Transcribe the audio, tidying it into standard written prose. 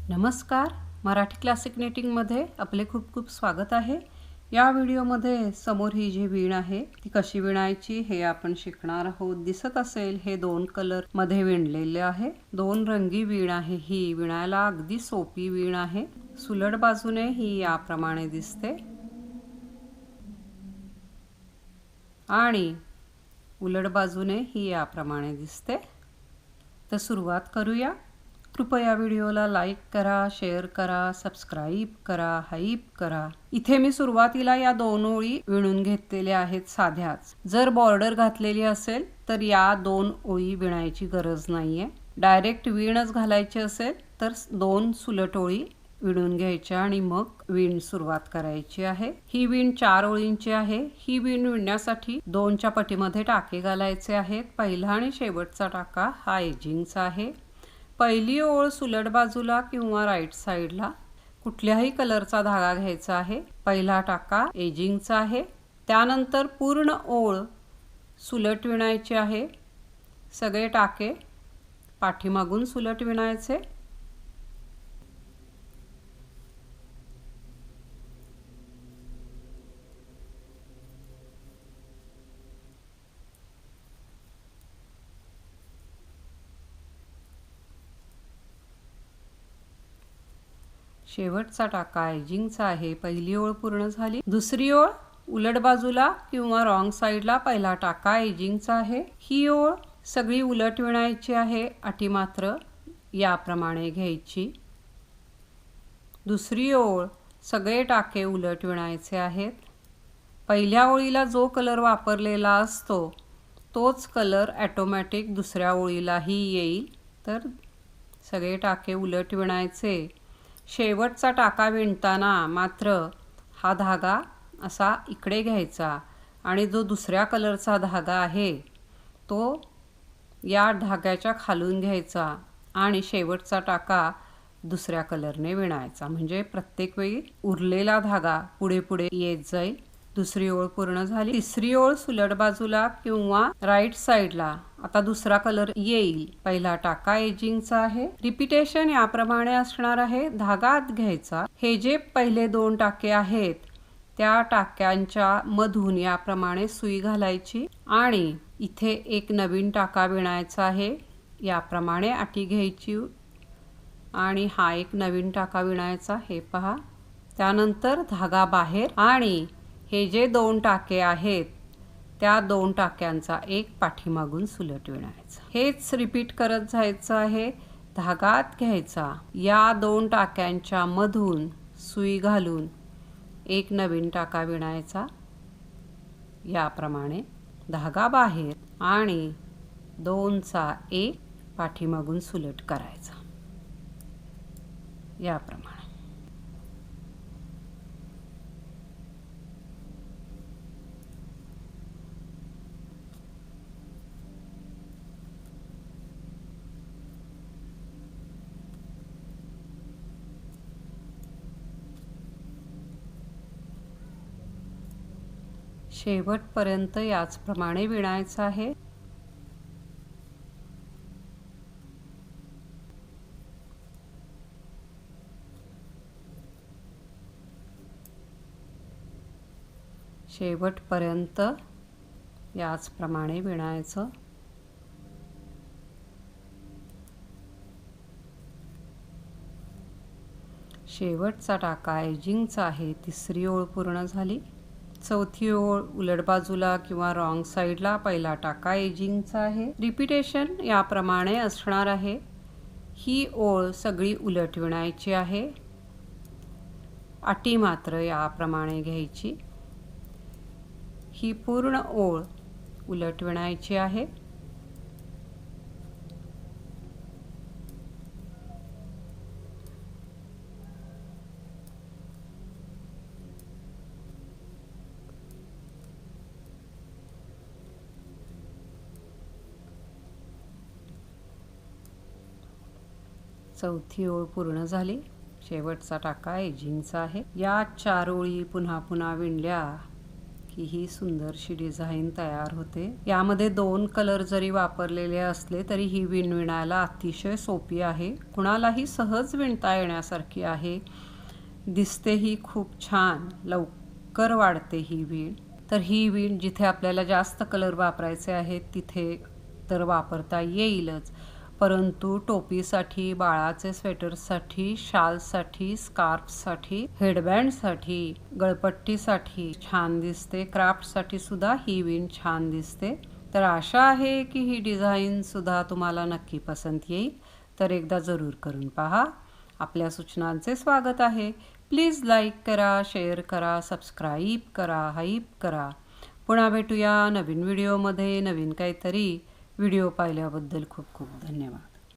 नमस्कार, मराठी क्लासिक नेटिंगमध्ये आपले खूप खूप स्वागत आहे। या व्हिडिओमध्ये समोर ही जी वीण आहे ती कशी विणायची हे आपण शिकणार आहोत। दिसत असेल हे दोन कलर मध्ये विणलेले आहे। दोन रंगी वीण आहे। ही विणायला अगदी सोपी वीण आहे। सुलट बाजूने ही याप्रमाणे दिसते आणि उलट बाजूने ही याप्रमाणे दिसते। तर सुरुवात करूया। कृपया व्हिडिओला लाईक करा, शेअर करा, सबस्क्राइब करा, हाईप करा। इथे मी सुरुवातीला या दोन ओळी विणून घेतलेल्या आहेत साध्याच। जर बॉर्डर घातलेली असेल तर या दोन ओळी विणायची गरज नाहीये। डायरेक्ट वीणच घालायची असेल तर दोन सुलट ओळी विणून घ्यायच्या आणि मग वीण सुरुवात करायची आहे। ही वीण 4 ओळींची आहे। ही वीण विणण्यासाठी 2च्या पटीमध्ये टाके घालायचे आहेत। पहिला आणि शेवटचा टाका हा एजिंगचा आहे। पहिली ओळ सुलट बाजूला किंवा राईट साइडला कुठल्याही कलरचा धागा घ्यायचा आहे। पहिला टाका एजिंगचा आहे। त्यानंतर पूर्ण ओळ सुलट विणायची आहे। सगळे टाके पाठीमागून सुलट विणायचे। शेवटचा टाका एजिंगचा आहे। पहिली ओळ पूर्ण झाली। दुसरी ओळ उलट बाजूला किंवा रॉंग साइडला पहिला टाका एजिंगचा आहे। ही ओळ सगळी उलट विणायची आहे। अटी मात्र याप्रमाणे घ्यायची। दुसरी ओळ सगळे टाके उलट विणायचे आहेत। पहिल्या ओळीला जो कलर वापरलेला असतो तोच कलर ऑटोमॅटिक दुसऱ्या ओळीलाही येईल। तर सगळे टाके उलट विणायचे। शेवटचा टाका विणताना मात्र हा धागा असा इकडे घ्यायचा आणि जो दुसऱ्या कलरचा धागा आहे तो या धाग्याच्या खालून घ्यायचा आणि शेवटचा टाका दुसऱ्या कलरने विणायचा। म्हणजे प्रत्येक वेळी उरलेला धागा पुढे पुढे येत जाईल। दुसरी ओळ पूर्ण झाली। तिसरी ओळ सुलट बाजूला किंवा राईट साइडला आता दुसरा कलर येईल। पहिला टाका एजिंगचा आहे। रिपीटेशन याप्रमाणे असणार आहे। धागा आत घ्यायचा। हे जे पहिले दोन टाके आहेत त्या टाक्यांच्या मधून याप्रमाणे सुई घालायची आणि इथे एक नवीन टाका विणायचा आहे। याप्रमाणे अटी घ्यायची आणि हा एक नवीन टाका विणायचा। हे पहा। त्यानंतर धागा बाहेर आणि हे जे दोन टाके आहेत त्या दोन टाक्यांचा एक पाठीमागून सुलट विणायचा। हेच रिपीट करत जायचं आहे। धागा आत घ्यायचा। या दोन टाक्यांच्या मधून सुई घालून एक नवीन टाका विणायचा। याप्रमाणे धागा बाहेर आणि 2चा 1 पाठीमागून सुलट करायचा। याप्रमाणे शेवटपर्यंत याचप्रमाणे विणायचं आहे। शेवटपर्यंत याचप्रमाणे विणायचं। शेवटचा टाका एजिंगचा आहे। तिसरी ओळ पूर्ण झाली। चौथी ओळ उलट बाजूला किंवा रॉंग साइडला पहिला टाका एजिंगचा आहे। रिपीटेशन याप्रमाणे असणार आहे। ही ओळ सगळी उलट विणायची आहे। अटी मात्र याप्रमाणे घ्यायची। ही पूर्ण ओळ उलट विणायची आहे। चौथी ओळ पूर्ण झाली। शेवटचा टाका एजिंगचा आहे। या 4 ओळी पुन्हा पुन्हा विणल्या की ही सुंदरशी डिझाईन तयार होते। यामध्ये 2 कलर जरी वापरलेले असले तरी ही विण विणायला अतिशय सोपी आहे, कुणालाही सहज विणता येण्यासारखी आहे। दिसते ही खूप छान, लवकर वाढते ही विण। तर ही विण जिथे आपल्याला जास्त कलर वापरायचे आहेत तिथे तर वापरता येईलच, परंतु टोपीसाठी, बाळाचे स्वेटरसाठी, शालसाठी, स्कार्फसाठी, हेडबँडसाठी, गळपट्टीसाठी छान दिसते। क्राफ्टसाठी सुद्धा ही विण छान दिसते। तर आशा आहे की ही डिझाईन सुद्धा तुम्हाला नक्की पसंत येईल, तर एकदा जरूर करून पहा। आपल्या सूचनांचे स्वागत आहे। प्लीज लाईक करा, शेअर करा, सबस्क्राईब करा, हाईप करा। पुन्हा भेटूया नवीन व्हिडिओमध्ये नवीन काहीतरी। व्हिडिओ पाहिल्याबद्दल खूप खूप धन्यवाद।